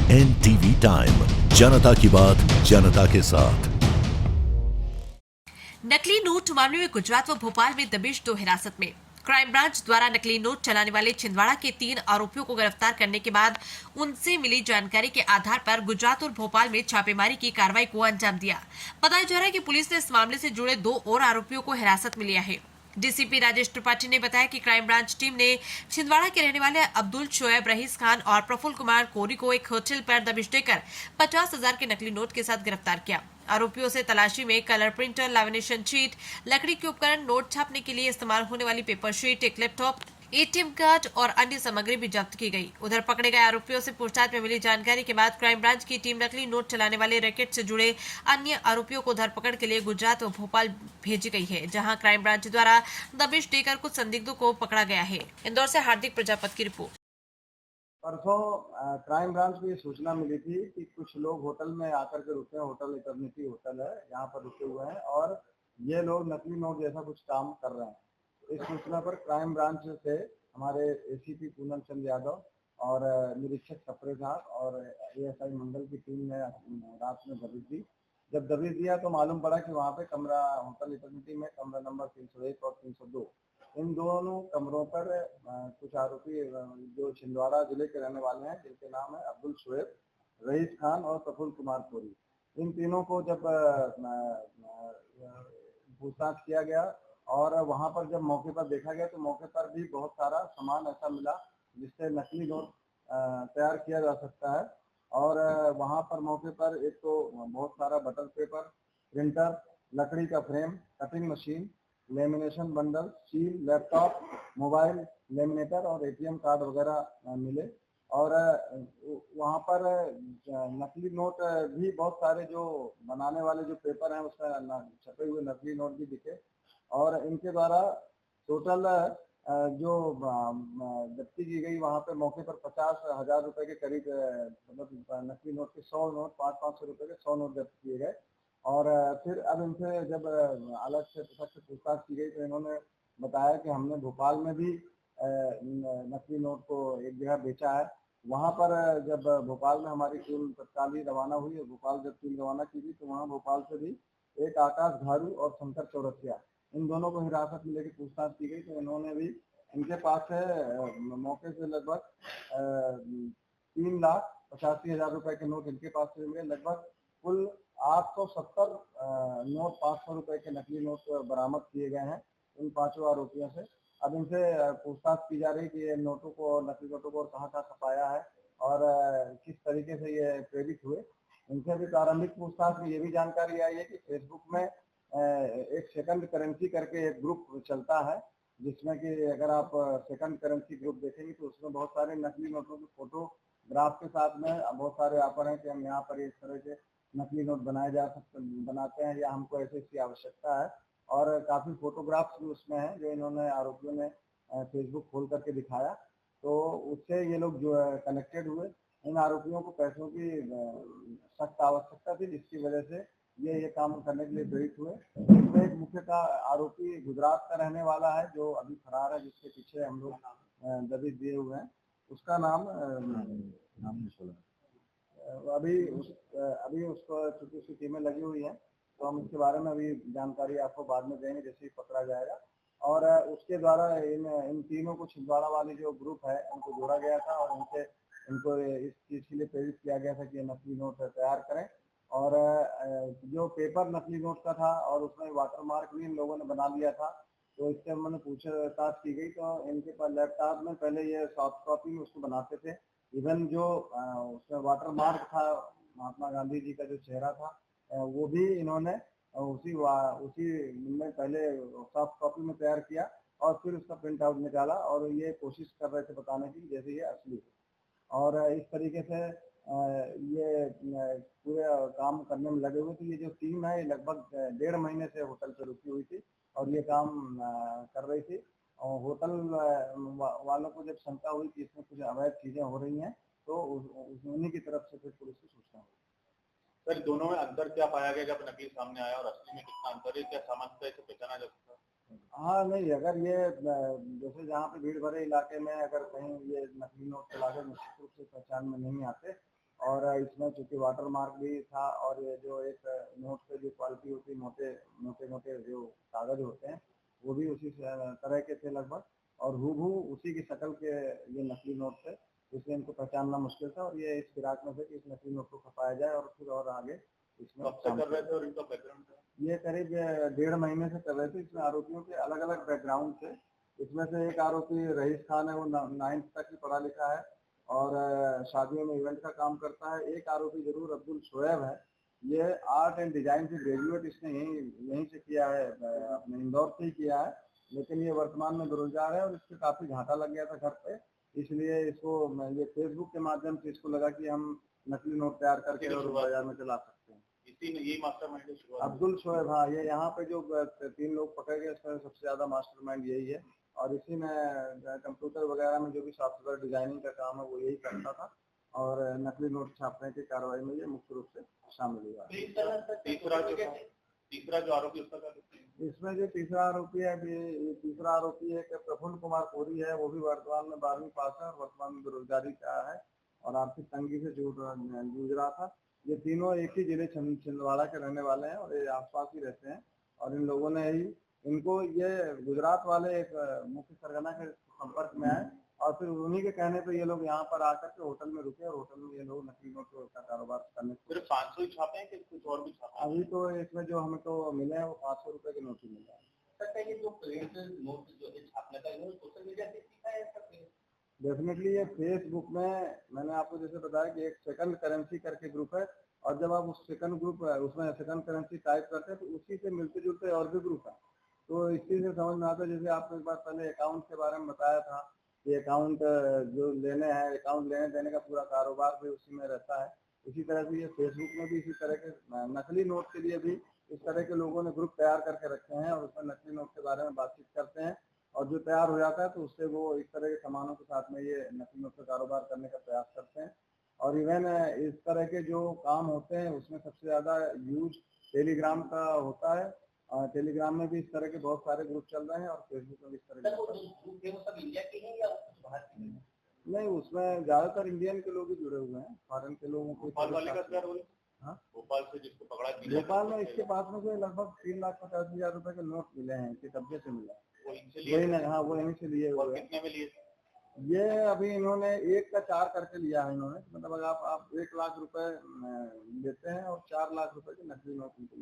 NTV time, जनता की बात जनता के साथ। नकली नोट मामले में गुजरात व भोपाल में दबिश, 2 हिरासत में। क्राइम ब्रांच द्वारा नकली नोट चलाने वाले छिंदवाड़ा के 3 आरोपियों को गिरफ्तार करने के बाद उनसे मिली जानकारी के आधार पर गुजरात और भोपाल में छापेमारी की कार्रवाई को अंजाम दिया। बताया जा रहा है कि पुलिस ने इस मामले से जुड़े 2 और आरोपियों को हिरासत में लिया है। डीसीपी राजेश त्रिपाठी ने बताया कि क्राइम ब्रांच टीम ने छिंदवाड़ा के रहने वाले अब्दुल शोएब, रईस खान और प्रफुल्ल कुमार कोरी को एक होटल पर दबिश देकर 50,000 के नकली नोट के साथ गिरफ्तार किया। आरोपियों से तलाशी में कलर प्रिंटर, लैमिनेशन शीट, लकड़ी के उपकरण, नोट छापने के लिए इस्तेमाल होने वाली पेपर शीट, एक लैपटॉप, एटीएम कार्ड और अन्य सामग्री भी जब्त की गई। उधर पकड़े गए आरोपियों से पूछताछ में मिली जानकारी के बाद क्राइम ब्रांच की टीम नकली नोट चलाने वाले रैकेट से जुड़े अन्य आरोपियों को धरपकड़ के लिए गुजरात और भोपाल भेजी गई है, जहां क्राइम ब्रांच द्वारा दबिश देकर कुछ संदिग्धों को पकड़ा गया है। इंदौर से हार्दिक प्रजापति की रिपोर्ट। परसों क्राइम ब्रांच को ये सूचना मिली थी कि कुछ लोग होटल में आकर के रुके हैं। होटल इटर्निटी होटल है, यहाँ पर रुके हुए हैं और ये लोग नकली नोट जैसा कुछ काम कर रहे हैं। इस सूचना पर क्राइम ब्रांच से हमारे एसीपी पूनम चंद यादव और निरीक्षक सप्रे साहब और एएसआई मंगल की टीम ने रात में दबिश दी। जब दबिश दिया तो मालूम पड़ा कि वहाँ पे कमरा, होटल इटर्निटी में कमरा नंबर 301 और 302, इन दोनों कमरों पर कुछ आरोपी जो छिंदवाड़ा जिले के रहने वाले हैं, जिनके नाम है अब्दुल शोएब, रईस खान और प्रफुल्ल कुमार कोरी। इन तीनों को जब पूछताछ किया गया और वहां पर जब मौके पर देखा गया तो मौके पर भी बहुत सारा सामान ऐसा मिला जिससे नकली नोट तैयार किया जा सकता है। और वहां पर मौके पर एक तो बहुत सारा बटर पेपर, प्रिंटर, लकड़ी का frame, cutting machine, lamination bundle, seal, laptop, mobile, laminator और एटीएम कार्ड वगैरह मिले। और वहाँ पर नकली नोट भी बहुत सारे जो बनाने वाले जो पेपर हैं उसमें छपे हुए नकली नोट भी दिखे। और इनके द्वारा टोटल जो जब्ती की गई वहाँ पे मौके पर 50,000 रुपए के करीब, मतलब नकली नोट के 100 नोट, 500 रुपए के 100 नोट जब्त किए गए। और फिर अब इनसे जब अलग से पृथक से पूछताछ की गई तो इन्होंने बताया कि हमने भोपाल में भी नकली नोट को एक जगह बेचा है। वहाँ पर जब भोपाल में हमारी टीम तत्काल ही रवाना हुई और भोपाल जब टीम रवाना की गई तो वहाँ भोपाल से भी एक आकाश घारू और शंकर चौरसिया, इन दोनों को हिरासत में लेकर पूछताछ की गई तो इन्होंने भी, इनके पास से मौके से लगभग 3,85,000 रुपए के नोट इनके पास से मिले। लगभग कुल 870 नोट, 500 रुपए के नकली नोट बरामद किए गए हैं इन पांचों आरोपियों से। अब इनसे पूछताछ की जा रही कि ये नोटों को, नकली नोटों को कहाँ कहाँ छपाया है और किस तरीके से ये प्रेरित हुए। इनसे भी प्रारंभिक पूछताछ में ये भी जानकारी आई है कि फेसबुक में एक सेकंड करेंसी करके एक ग्रुप चलता है, जिसमें कि अगर आप सेकंड करेंसी ग्रुप देखेंगे तो उसमें बहुत सारे नकली नोटों के फोटोग्राफ के साथ में बहुत सारे ऑफर हैं कि हम यहाँ पर इस तरह के नकली नोट बनाते हैं या हमको ऐसी इसकी आवश्यकता है। और काफी फोटोग्राफ्स भी उसमें हैं जो इन्होंने, आरोपियों ने फेसबुक खोल करके दिखाया। तो उससे ये लोग जो है कनेक्टेड हुए। इन आरोपियों को पैसों की सख्त आवश्यकता थी, जिसकी वजह से ये काम करने के लिए प्रेरित हुए। इसमें एक मुख्यतः आरोपी गुजरात का रहने वाला है जो अभी फरार है, जिसके पीछे हम लोग दबिश दिए हुए हैं। उसका नाम अभी उसको, चूंकि उसकी टीमें लगी हुई हैं तो हम इसके बारे में अभी जानकारी आपको बाद में देंगे जैसे ही पकड़ा जाएगा। और उसके द्वारा इन तीनों को छिंदवाड़ा वाली जो ग्रुप है उनको जोड़ा गया था और इनको इस चीज के लिए प्रेरित किया गया था कि नकली नोट तैयार करें। और जो पेपर नकली नोट का था और उसमें वाटरमार्क भी इन लोगों ने बना लिया था। तो इससे मैंने पूछताछ की गई तो इनके पास लैपटॉप में पहले ये सॉफ्ट कॉपी में उसको बनाते थे। इवन जो उसमें वाटरमार्क था, महात्मा गांधी जी का जो चेहरा था, वो भी इन्होंने उसी में पहले सॉफ्ट कॉपी में तैयार किया और फिर उसका प्रिंट आउट निकाला और ये कोशिश कर रहे थे बताने की जैसे ये असली है। और इस तरीके से ये पूरे काम करने में लगे हुए थे। ये जो टीम है ये लगभग 1.5 महीने से होटल पे रुकी हुई थी और ये काम कर रही थी। और होटल वालों को जब शंका हुई कि इसमें कुछ अवैध चीजें हो रही हैं तो उन्हीं की तरफ से फिर पुलिस को सूचना हुई। सर, दोनों में अंतर क्या पाया गया जब नकली सामने आया और असली में कितना अंतर है? क्या सामान्यतः इसे पहचाना जा सकता है? हाँ नहीं, अगर ये जैसे जहाँ पे भीड़ भरे इलाके में अगर कहीं ये नकली नोट चला के निश्चित रूप से पहचान में नहीं आते, और इसमें चूंकि वाटर मार्क भी था और ये जो एक नोट से जो क्वालिटी होती है, मोटे मोटे मोटे जो कागज होते हैं वो भी उसी तरह के थे लगभग, और हूबहू उसी की शक्ल के ये नकली नोट थे, इसलिए इनको पहचानना मुश्किल था। और ये इस फिराक में थे कि इस नकली नोट को खपाया जाए और फिर और आगे इसमें कब से कर रहे थे और इनका बैकग्राउंड था? ये करीब 1.5 महीने से कर रहे थे। इसमें आरोपियों के अलग अलग बैकग्राउंड थे। इसमें से एक आरोपी रईस खान है, वो 9th तक ही पढ़ा लिखा है और शादियों में इवेंट का काम करता है। एक आरोपी जरूर अब्दुल शोएब है, ये आर्ट एंड डिजाइन से ग्रेजुएट इसने यहीं से किया है, अपने इंदौर से ही किया है, लेकिन ये वर्तमान में बेरोजगार है और इससे काफी घाटा लग गया था घर पे, इसलिए इसको ये फेसबुक के माध्यम से इसको लगा कि हम नकली नोट तैयार करके और बाजार में चला सकते हैं। इसी ने यही मास्टरमाइंड की शुरुआत अब्दुल शोएब, हाँ, ये यहाँ पे जो 3 लोग पकड़े गए इसमें सबसे ज्यादा मास्टरमाइंड यही है, और इसी में कंप्यूटर वगैरह में जो भी सॉफ्टवेयर डिजाइनिंग का काम है वो यही करता था, और नकली नोट छापने की कार्रवाई में ये मुख्य रूप से शामिल हुआ। तीसरा जो आरोपी उसका क्या कहते हैं? इसमें जो तीसरा आरोपी है, तीसरा आरोपी है कि प्रफुल्ल कुमार कोरी है, वो भी वर्तमान में 12वीं पास है और वर्तमान में बेरोजगारी का है और आर्थिक तंगी से जूझ रहा था। ये तीनों एक ही जिले छिंदवाड़ा के रहने वाले हैं और ये आसपास ही रहते हैं, और इन लोगों ने ही इनको ये गुजरात वाले एक मुख्य सरगना के संपर्क में आए और फिर उन्हीं के कहने पे ये लोग यहाँ पर आकर के होटल में रुके और होटल में ये लोग नकली नोट का कारोबार करने सिर्फ 500 ही छापे हैं कि कुछ और भी छापे हैं? अभी तो इसमें जो हमें तो मिले हैं वो 500 रुपए के नोट ही मिले हैं। ये जो प्रिंट नोट जो है छापने का ये सोशल मीडिया से सीखा है सब? डेफिनेटली ये फेसबुक में मैंने आपको जैसे बताया कि एक सेकंड करेंसी करके ग्रुप है, और जब आप उस सेकंड ग्रुप उसमें सेकंड करेंसी टाइप करते हैं तो उसी से मिलते जुलते और भी ग्रुप है, तो इस चीज से समझ में आता है। जैसे आपको एक बार पहले अकाउंट के बारे में बताया था कि अकाउंट जो लेने हैं, अकाउंट लेने देने का पूरा कारोबार भी उसी में रहता है, इसी तरह से ये फेसबुक में भी इसी तरह के नकली नोट के लिए भी इस तरह के लोगों ने ग्रुप तैयार करके रखे हैं और उसमें नकली नोट के बारे में बातचीत करते हैं, और जो तैयार हो जाता है तो उससे वो इस तरह के सामानों के साथ में ये नकली नोट का कारोबार करने का प्रयास करते हैं। और इवन इस तरह के जो काम होते हैं उसमें सबसे ज्यादा यूज टेलीग्राम का होता है, टेलीग्राम में भी इस तरह के बहुत सारे ग्रुप चल रहे हैं और फेसबुक में भी इस तरह के ग्रुप है वो सब इंडिया के हैं या बाहर के हैं? नहीं, उसमें ज्यादातर इंडियन के लोग ही जुड़े हुए हैं, फॉरेन के लोगों को। भोपाल वाले का क्या रोल? हाँ, भोपाल से जिसको पकड़ा भोपाल में इसके पास में जो लगभग 3,50,000 रुपए के नोट मिले हैं, कि कब्जे से मिला है वो इनसे लिए वही ना। हाँ, वो इन्हीं से लिए और हुए। कितने में लिए? ये अभी इन्होंने 1 का 4 करके लिया है इन्होंने, मतलब अगर आप 1 लाख रुपए देते हैं और 4 लाख रुपए के नकली नोट इनको